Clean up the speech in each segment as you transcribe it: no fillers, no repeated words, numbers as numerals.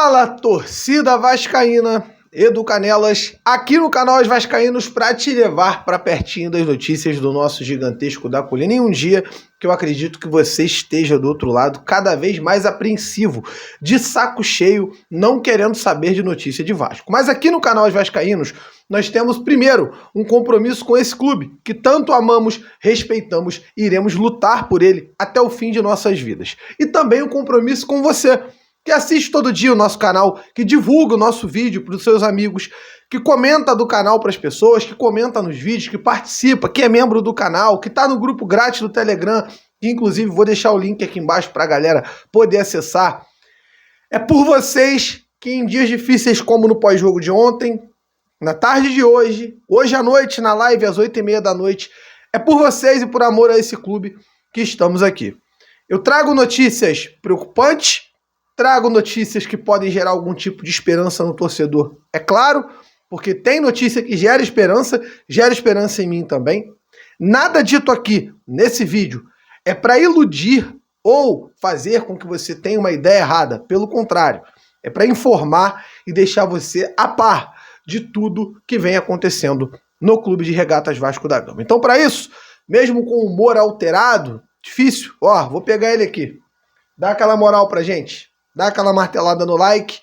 Fala, torcida vascaína, Edu Canelas, aqui no canal Os Vascaínos para te levar para pertinho das notícias do nosso gigantesco da colina em um dia que eu acredito que você esteja do outro lado cada vez mais apreensivo, de saco cheio, não querendo saber de notícia de Vasco. Mas aqui no canal Os Vascaínos nós temos primeiro um compromisso com esse clube que tanto amamos, respeitamos e iremos lutar por ele até o fim de nossas vidas. E também um compromisso com você, que assiste todo dia o nosso canal, que divulga o nosso vídeo para os seus amigos, que comenta do canal para as pessoas, que comenta nos vídeos, que participa, que é membro do canal, que está no grupo grátis do Telegram, que inclusive vou deixar o link aqui embaixo para a galera poder acessar. É por vocês que em dias difíceis como no pós-jogo de ontem, na tarde de hoje à noite, na live às 8h30 da noite, é por vocês e por amor a esse clube que estamos aqui. Eu trago notícias preocupantes, trago notícias que podem gerar algum tipo de esperança no torcedor, é claro, porque tem notícia que gera esperança em mim também. Nada dito aqui, nesse vídeo, é para iludir ou fazer com que você tenha uma ideia errada. Pelo contrário, é para informar e deixar você a par de tudo que vem acontecendo no Clube de Regatas Vasco da Gama. Então, para isso, mesmo com o humor alterado, difícil, vou pegar ele aqui. Dá aquela moral pra gente. Dá aquela martelada no like,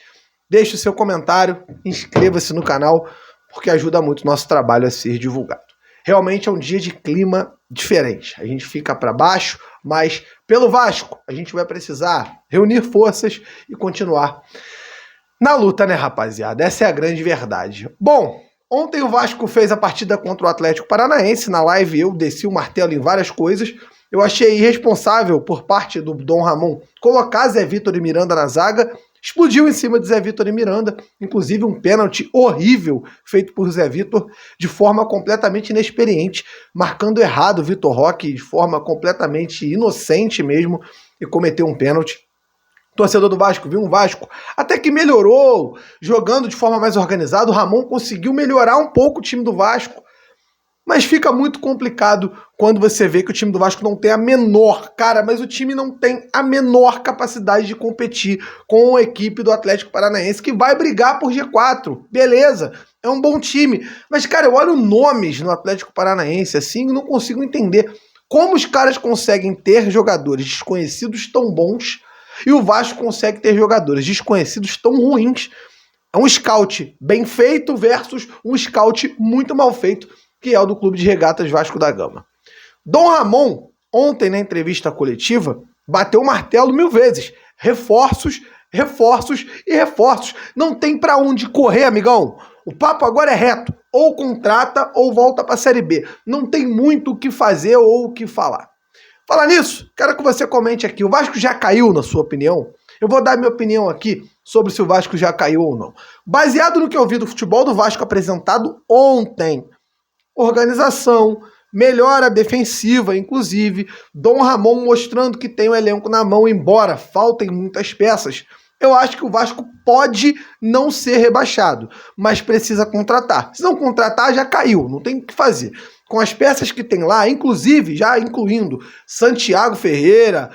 deixe o seu comentário, inscreva-se no canal, porque ajuda muito o nosso trabalho a ser divulgado. Realmente é um dia de clima diferente. A gente fica para baixo, mas pelo Vasco a gente vai precisar reunir forças e continuar na luta, né, rapaziada? Essa é a grande verdade. Bom, ontem o Vasco fez a partida contra o Atlético Paranaense. Na live eu desci o martelo em várias coisas. Eu achei irresponsável por parte do Dom Ramon colocar Zé Vitor e Miranda na zaga. Explodiu em cima de Zé Vitor e Miranda. Inclusive um pênalti horrível feito por Zé Vitor de forma completamente inexperiente, marcando errado o Vitor Roque de forma completamente inocente mesmo e cometeu um pênalti. O torcedor do Vasco viu um Vasco até que melhorou, jogando de forma mais organizada. O Ramon conseguiu melhorar um pouco o time do Vasco. Mas fica muito complicado quando você vê que o time do Vasco não tem a menor, mas o time não tem a menor capacidade de competir com a equipe do Atlético Paranaense, que vai brigar por G4. Beleza, é um bom time. Mas, eu olho nomes no Atlético Paranaense assim e não consigo entender como os caras conseguem ter jogadores desconhecidos tão bons e o Vasco consegue ter jogadores desconhecidos tão ruins. É um scout bem feito versus um scout muito mal feito, que é o do Clube de Regatas Vasco da Gama. Dom Ramon, ontem na entrevista coletiva, bateu o martelo 1000 vezes. Reforços, reforços e reforços. Não tem pra onde correr, amigão. O papo agora é reto. Ou contrata ou volta pra Série B. Não tem muito o que fazer ou o que falar. Falar nisso, quero que você comente aqui. O Vasco já caiu, na sua opinião? Eu vou dar minha opinião aqui sobre se o Vasco já caiu ou não. Baseado no que eu vi do futebol do Vasco apresentado ontem, organização, melhora defensiva, inclusive, Dom Ramon mostrando que tem o elenco na mão, embora faltem muitas peças. Eu acho que o Vasco pode não ser rebaixado, mas precisa contratar. Se não contratar, já caiu, não tem o que fazer. Com as peças que tem lá, inclusive, já incluindo Santiago Ferreira,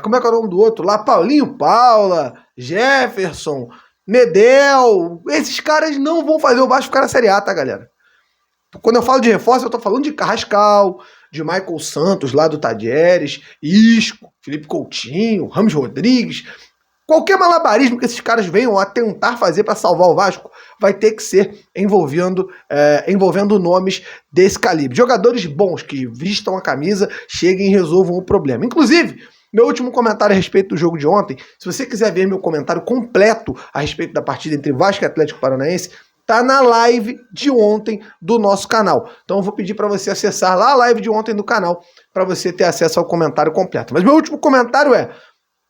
como é que é o nome do outro lá? Paulinho Paula, Jefferson, Medel, esses caras não vão fazer o Vasco ficar na Série A, tá, galera? Quando eu falo de reforço, eu tô falando de Carrascal, de Michael Santos lá do Tadieres, Isco, Felipe Coutinho, Ramos Rodrigues. Qualquer malabarismo que esses caras venham a tentar fazer para salvar o Vasco vai ter que ser envolvendo nomes desse calibre. Jogadores bons que vistam a camisa, cheguem e resolvam o problema. Inclusive, meu último comentário a respeito do jogo de ontem, se você quiser ver meu comentário completo a respeito da partida entre Vasco e Atlético Paranaense, tá na live de ontem do nosso canal. Então eu vou pedir para você acessar lá a live de ontem do canal para você ter acesso ao comentário completo. Mas meu último comentário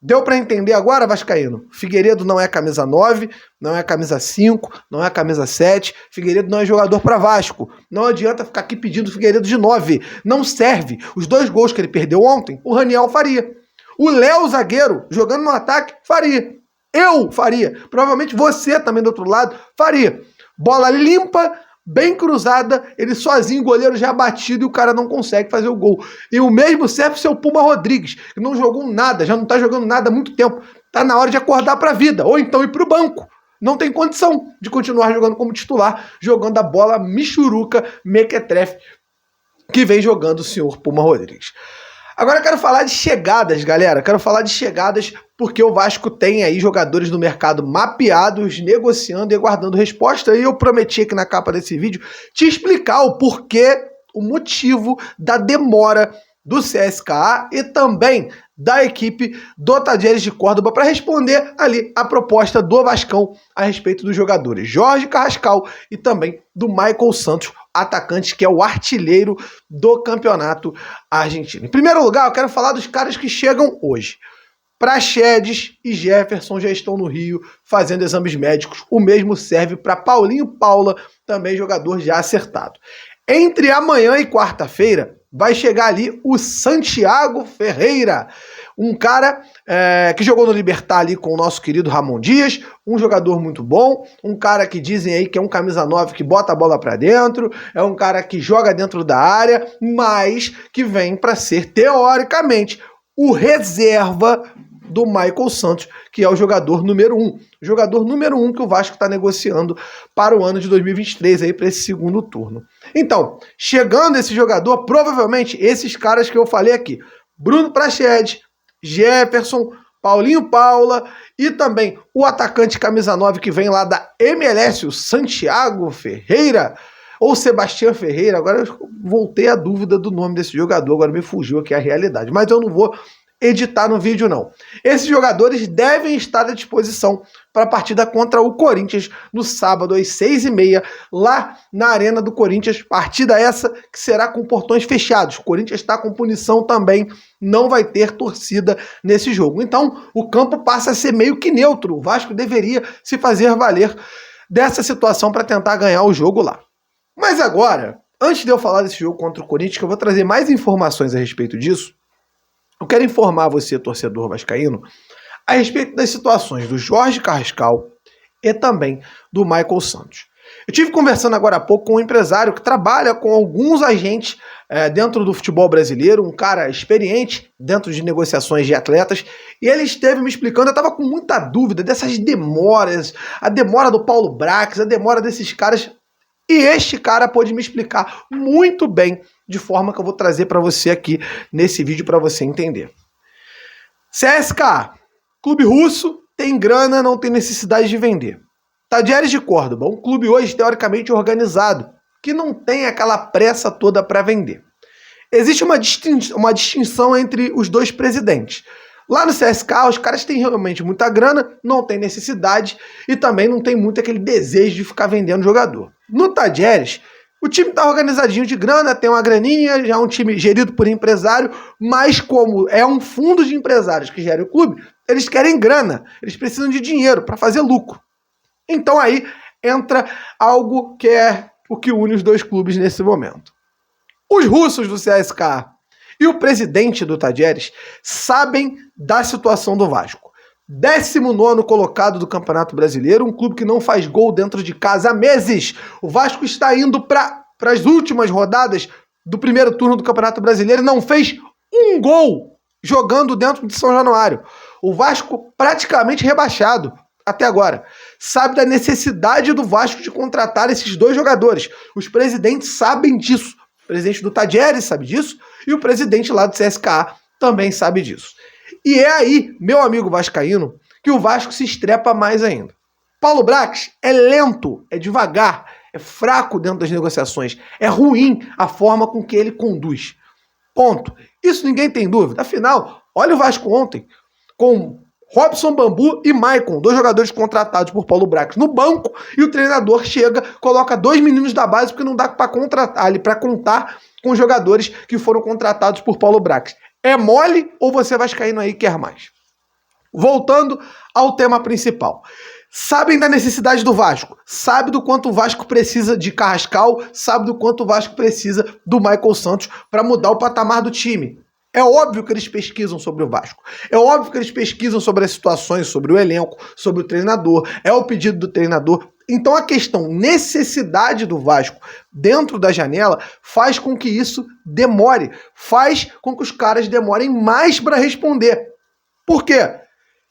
deu para entender agora, vascaíno? Figueiredo não é camisa 9, não é camisa 5, não é camisa 7. Figueiredo não é jogador para Vasco. Não adianta ficar aqui pedindo Figueiredo de 9. Não serve. Os 2 gols que ele perdeu ontem, o Raniel faria. O Léo, zagueiro, jogando no ataque, faria. Eu faria. Provavelmente você também do outro lado faria. Bola limpa, bem cruzada, ele sozinho, o goleiro já batido e o cara não consegue fazer o gol. E o mesmo serve pro seu Puma Rodrigues, que não jogou nada, já não tá jogando nada há muito tempo. Tá na hora de acordar pra vida, ou então ir pro banco. Não tem condição de continuar jogando como titular, jogando a bola michuruca, mequetrefe, que vem jogando o senhor Puma Rodrigues. Agora eu quero falar de chegadas, galera. Quero falar de chegadas porque o Vasco tem aí jogadores no mercado mapeados, negociando e aguardando resposta. E eu prometi aqui na capa desse vídeo te explicar o porquê, o motivo da demora do CSKA e também da equipe do Talleres de Córdoba para responder ali a proposta do Vascão a respeito dos jogadores Jorge Carrascal e também do Michael Santos, atacante que é o artilheiro do campeonato argentino. Em primeiro lugar, eu quero falar dos caras que chegam hoje. Praxedes e Jefferson já estão no Rio fazendo exames médicos. O mesmo serve para Paulinho Paula, também jogador já acertado. Entre amanhã e quarta-feira, vai chegar ali o Santiago Ferreira, um cara que jogou no Libertad ali com o nosso querido Ramon Dias, um jogador muito bom, um cara que dizem aí que é um camisa 9 que bota a bola pra dentro, é um cara que joga dentro da área, mas que vem para ser, teoricamente, o reserva do Michael Santos, que é o jogador número 1. Jogador número 1 que o Vasco está negociando para o ano de 2023, aí para esse segundo turno. Então, chegando esse jogador, provavelmente esses caras que eu falei aqui, Bruno Praxedes, Jefferson, Paulinho Paula e também o atacante camisa 9 que vem lá da MLS, o Santiago Ferreira, ou Sebastião Ferreira, agora eu voltei a dúvida do nome desse jogador, agora me fugiu aqui a realidade, mas eu não vou editar no vídeo não. Esses jogadores devem estar à disposição para a partida contra o Corinthians no sábado às 6h30 lá na Arena do Corinthians, partida essa que será com portões fechados. O Corinthians está com punição também, não vai ter torcida nesse jogo. Então o campo passa a ser meio que neutro, o Vasco deveria se fazer valer dessa situação para tentar ganhar o jogo lá. Mas agora, antes de eu falar desse jogo contra o Corinthians, que eu vou trazer mais informações a respeito disso, eu quero informar você, torcedor vascaíno, a respeito das situações do Jorge Carrascal e também do Michael Santos. Eu estive conversando agora há pouco com um empresário que trabalha com alguns agentes dentro do futebol brasileiro, um cara experiente dentro de negociações de atletas, e ele esteve me explicando, eu estava com muita dúvida dessas demoras, a demora do Paulo Brax, a demora desses caras, e este cara pôde me explicar muito bem, de forma que eu vou trazer para você aqui nesse vídeo para você entender. CSKA, clube russo, tem grana, não tem necessidade de vender. Talleres de Córdoba, um clube hoje teoricamente organizado, que não tem aquela pressa toda para vender. Existe uma distinção entre os dois presidentes. Lá no CSKA, os caras têm realmente muita grana, não tem necessidade e também não tem muito aquele desejo de ficar vendendo jogador. No Talleres, o time está organizadinho de grana, tem uma graninha, já é um time gerido por empresário, mas como é um fundo de empresários que gera o clube, eles querem grana, eles precisam de dinheiro para fazer lucro. Então aí entra algo que é o que une os dois clubes nesse momento. Os russos do CSKA e o presidente do Talleres sabem da situação do Vasco. 19º colocado do Campeonato Brasileiro, um clube que não faz gol dentro de casa há meses. O Vasco está indo para as últimas rodadas do primeiro turno do Campeonato Brasileiro e não fez um gol jogando dentro de São Januário. O Vasco praticamente rebaixado até agora. Sabe da necessidade do Vasco de contratar esses dois jogadores. Os presidentes sabem disso. O presidente do Talleres sabe disso e o presidente lá do CSKA também sabe disso. E é aí, meu amigo vascaíno, que o Vasco se estrepa mais ainda. Paulo Brax é lento, é devagar, é fraco dentro das negociações, é ruim a forma com que ele conduz. Ponto. Isso ninguém tem dúvida. Afinal, olha o Vasco ontem, com Robson Bambu e Maicon, dois jogadores contratados por Paulo Brax no banco, e o treinador chega, coloca dois meninos da base porque não dá para contratar ali, para contar com os jogadores que foram contratados por Paulo Brax. É mole ou você vascaíno aí quer mais? Voltando ao tema principal. Sabem da necessidade do Vasco, sabe do quanto o Vasco precisa de Carrascal, sabe do quanto o Vasco precisa do Michael Santos para mudar o patamar do time. É óbvio que eles pesquisam sobre o Vasco. É óbvio que eles pesquisam sobre as situações, sobre o elenco, sobre o treinador. É o pedido do treinador. Então a questão necessidade do Vasco dentro da janela faz com que isso demore, faz com que os caras demorem mais para responder. Por quê?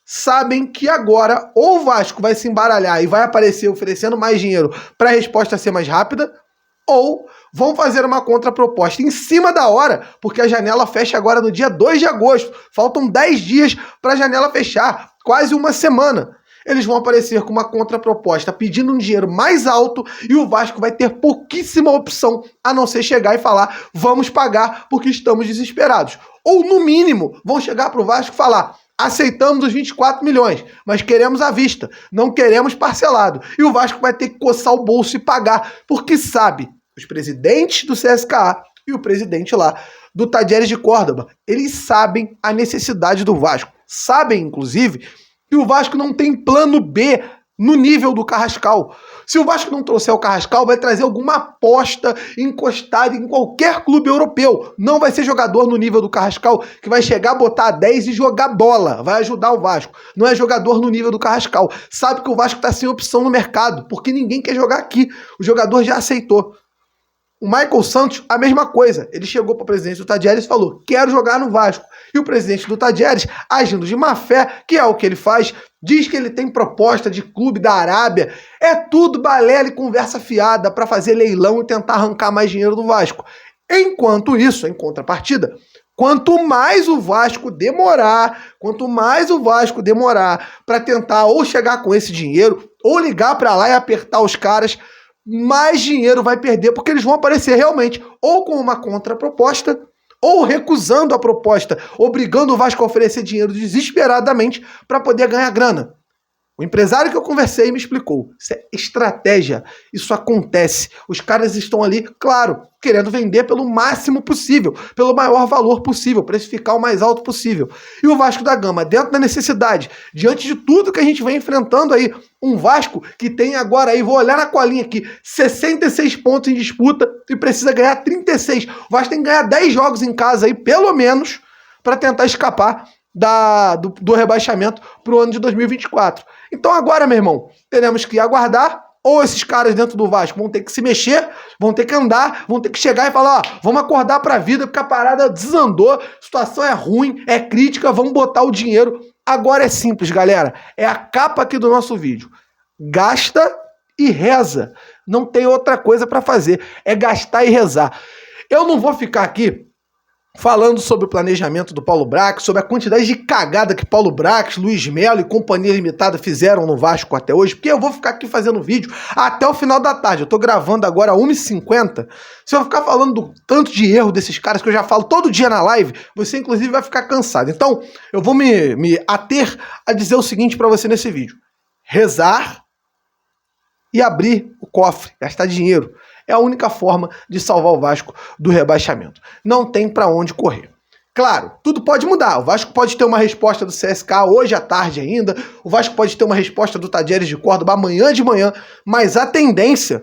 Sabem que agora ou o Vasco vai se embaralhar e vai aparecer oferecendo mais dinheiro para a resposta ser mais rápida, ou vão fazer uma contraproposta em cima da hora, porque a janela fecha agora no dia 2 de agosto. Faltam 10 dias para a janela fechar, quase uma semana. Eles vão aparecer com uma contraproposta pedindo um dinheiro mais alto e o Vasco vai ter pouquíssima opção a não ser chegar e falar: vamos pagar porque estamos desesperados. Ou, no mínimo, vão chegar para o Vasco e falar: aceitamos os 24 milhões, mas queremos à vista, não queremos parcelado. E o Vasco vai ter que coçar o bolso e pagar, porque sabe, os presidentes do CSKA e o presidente lá do Talleres de Córdoba, eles sabem a necessidade do Vasco. Sabem, inclusive, que o Vasco não tem plano B no nível do Carrascal. Se o Vasco não trouxer o Carrascal, vai trazer alguma aposta encostada em qualquer clube europeu. Não vai ser jogador no nível do Carrascal que vai chegar, botar 10 e jogar bola. Vai ajudar o Vasco. Não é jogador no nível do Carrascal. Sabe que o Vasco está sem opção no mercado, porque ninguém quer jogar aqui. O jogador já aceitou. O Michael Santos, a mesma coisa. Ele chegou para o presidente do Talleres e falou: quero jogar no Vasco. E o presidente do Talleres, agindo de má fé, que é o que ele faz, diz que ele tem proposta de clube da Arábia. É tudo balela e conversa fiada para fazer leilão e tentar arrancar mais dinheiro do Vasco. Enquanto isso, em contrapartida, quanto mais o Vasco demorar para tentar ou chegar com esse dinheiro, ou ligar para lá e apertar os caras, mais dinheiro vai perder, porque eles vão aparecer realmente ou com uma contraproposta, ou recusando a proposta, obrigando o Vasco a oferecer dinheiro desesperadamente para poder ganhar grana. O empresário que eu conversei me explicou: isso é estratégia, isso acontece. Os caras estão ali, claro, querendo vender pelo máximo possível, pelo maior valor possível, precificar o mais alto possível. E o Vasco da Gama, dentro da necessidade, diante de tudo que a gente vem enfrentando aí, um Vasco que tem agora aí, vou olhar na colinha aqui, 66 pontos em disputa e precisa ganhar 36. O Vasco tem que ganhar 10 jogos em casa aí, pelo menos, para tentar escapar do rebaixamento para o ano de 2024. Então agora, meu irmão, teremos que aguardar, ou esses caras dentro do Vasco vão ter que se mexer, vão ter que andar, vão ter que chegar e falar: ó, vamos acordar para a vida, porque a parada desandou, a situação é ruim, é crítica, vamos botar o dinheiro. Agora é simples, galera, é a capa aqui do nosso vídeo. Gasta e reza. Não tem outra coisa para fazer, é gastar e rezar. Eu não vou ficar aqui falando sobre o planejamento do Paulo Brax, sobre a quantidade de cagada que Paulo Brax, Luiz Melo e Companhia Limitada fizeram no Vasco até hoje, porque eu vou ficar aqui fazendo vídeo até o final da tarde. Eu tô gravando agora às 1h50. Se eu ficar falando do tanto de erro desses caras que eu já falo todo dia na live, você inclusive vai ficar cansado. Então, eu vou me ater a dizer o seguinte pra você nesse vídeo: rezar e abrir o cofre, gastar dinheiro. É a única forma de salvar o Vasco do rebaixamento. Não tem para onde correr. Claro, tudo pode mudar. O Vasco pode ter uma resposta do CSKA hoje à tarde ainda. O Vasco pode ter uma resposta do Talleres de Córdoba amanhã de manhã. Mas a tendência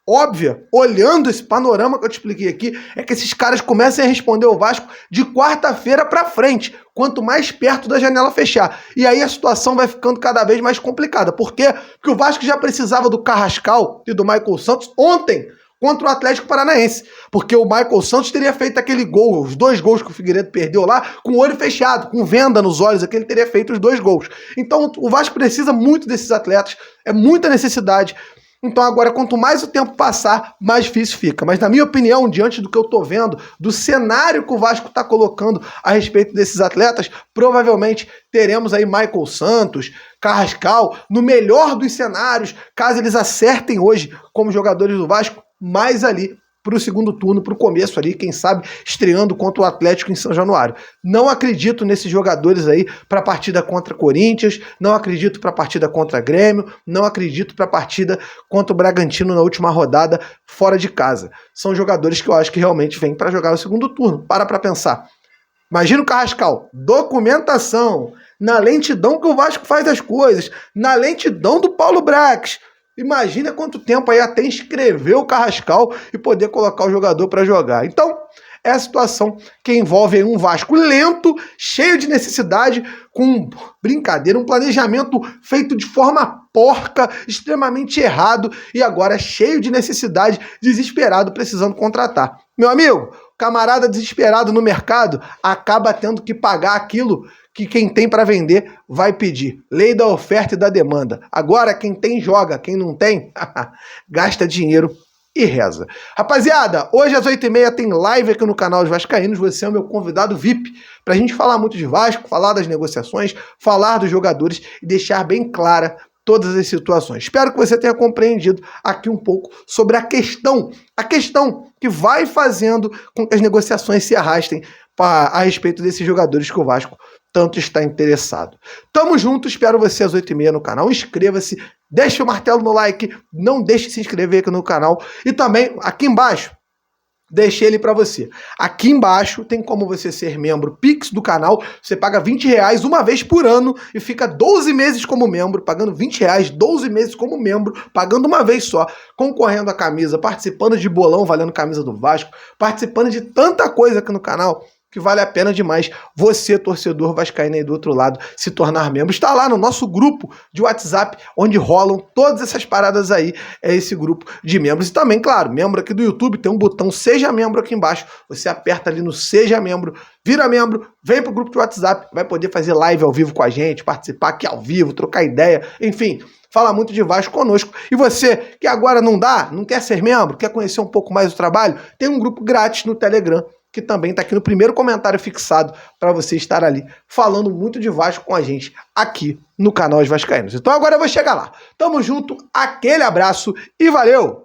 óbvia, olhando esse panorama que eu te expliquei aqui, é que esses caras comecem a responder o Vasco de quarta-feira para frente, quanto mais perto da janela fechar. E aí a situação vai ficando cada vez mais complicada. Por quê? Porque o Vasco já precisava do Carrascal e do Michael Santos ontem, contra o Atlético Paranaense, porque o Michael Santos teria feito aquele gol, os 2 gols que o Figueiredo perdeu lá, com o olho fechado, com venda nos olhos, aqui ele teria feito os 2 gols. Então o Vasco precisa muito desses atletas, é muita necessidade. Então agora, quanto mais o tempo passar, mais difícil fica. Mas na minha opinião, diante do que eu tô vendo, do cenário que o Vasco tá colocando a respeito desses atletas, provavelmente teremos aí Michael Santos, Carrascal, no melhor dos cenários, caso eles acertem hoje como jogadores do Vasco, mais ali para o segundo turno, para o começo ali, quem sabe estreando contra o Atlético em São Januário. Não acredito nesses jogadores aí para a partida contra Corinthians, não acredito para a partida contra Grêmio, não acredito para a partida contra o Bragantino na última rodada fora de casa. São jogadores que eu acho que realmente vêm para jogar o segundo turno. Para pensar. Imagina o Carrascal, documentação, na lentidão que o Vasco faz as coisas, na lentidão do Paulo Brax. Imagina quanto tempo aí até inscrever o Carrascal e poder colocar o jogador para jogar. Então, é a situação que envolve aí um Vasco lento, cheio de necessidade, com brincadeira, um planejamento feito de forma porca, extremamente errado e agora cheio de necessidade, desesperado, precisando contratar. Meu amigo, camarada desesperado no mercado acaba tendo que pagar aquilo que quem tem para vender vai pedir. Lei da oferta e da demanda. Agora, quem tem joga, quem não tem, gasta dinheiro e reza. Rapaziada, hoje às 8h30 tem live aqui no canal Os Vascaínos. Você é o meu convidado VIP pra gente falar muito de Vasco, falar das negociações, falar dos jogadores e deixar bem clara todas as situações. Espero que você tenha compreendido aqui um pouco sobre a questão que vai fazendo com que as negociações se arrastem a respeito desses jogadores que o Vasco tanto está interessado. Tamo junto, espero você às 8h30 no canal. Inscreva-se, deixa o martelo no like, não deixe de se inscrever aqui no canal. E também, aqui embaixo, deixei ele para você. Aqui embaixo tem como você ser membro Pix do canal. Você paga R$20 uma vez por ano e fica 12 meses como membro, pagando R$20, 12 meses como membro, pagando uma vez só, concorrendo a camisa, participando de bolão valendo camisa do Vasco, participando de tanta coisa aqui no canal que vale a pena demais você, torcedor vascaíno aí do outro lado, se tornar membro. Está lá no nosso grupo de WhatsApp, onde rolam todas essas paradas aí, é esse grupo de membros. E também, claro, membro aqui do YouTube, tem um botão Seja Membro aqui embaixo, você aperta ali no Seja Membro, vira membro, vem pro grupo de WhatsApp, vai poder fazer live ao vivo com a gente, participar aqui ao vivo, trocar ideia, enfim, fala muito de Vasco conosco. E você que agora não quer ser membro, quer conhecer um pouco mais do trabalho, tem um grupo grátis no Telegram, que também está aqui no primeiro comentário fixado para você estar ali falando muito de Vasco com a gente aqui no canal Os Vascaínos. Então agora eu vou chegar lá. Tamo junto, aquele abraço e valeu!